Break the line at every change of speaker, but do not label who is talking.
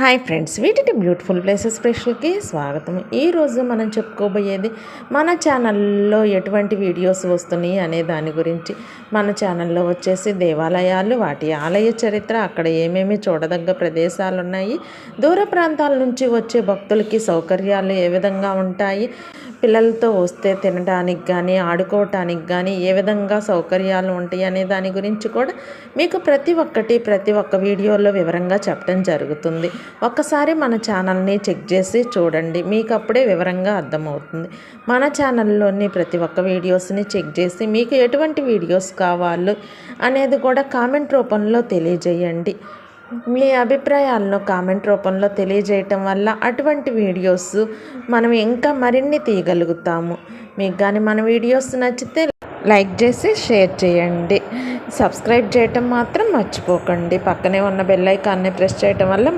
Hi friends, వీటిటి beautiful places స్పెషల్కి స్వాగతం. ఈరోజు మనం చెప్పుకోబోయేది మన ఛానల్లో ఎటువంటి వీడియోస్ వస్తున్నాయి అనే దాని గురించి. మన ఛానల్లో వచ్చేసి దేవాలయాలు, వాటి ఆలయ చరిత్ర, అక్కడ ఏమేమి చూడదగ్గ ప్రదేశాలు ఉన్నాయి, దూర ప్రాంతాల నుంచి వచ్చే భక్తులకి సౌకర్యాలు ఏ విధంగా ఉంటాయి, పిల్లలతో వస్తే తినడానికి కానీ ఆడుకోవటానికి కానీ ఏ విధంగా సౌకర్యాలు ఉంటాయి అనే దాని గురించి కూడా మీకు ప్రతి ఒక్క వీడియోలో వివరంగా చెప్పడం జరుగుతుంది. ఒక్కసారి మన ఛానల్ని చెక్ చేసి చూడండి, మీకు అప్పుడే వివరంగా అర్థమవుతుంది. మన ఛానల్లోని ప్రతి ఒక్క వీడియోస్ని చెక్ చేసి మీకు ఎటువంటి వీడియోస్ కావాలో అనేది కూడా కామెంట్ రూపంలో తెలియజేయండి. మీ అభిప్రాయాలను కామెంట్ రూపంలో తెలియజేయటం వల్ల అటువంటి వీడియోస్ మనం ఇంకా మరిన్ని తీయగలుగుతాము. మీకు కానీ మన వీడియోస్ నచ్చితే లైక్ చేసి షేర్ చేయండి, సబ్స్క్రైబ్ చేయటం మాత్రం మర్చిపోకండి. పక్కనే ఉన్న బెల్ ఐకాన్ని ప్రెస్ చేయటం వల్ల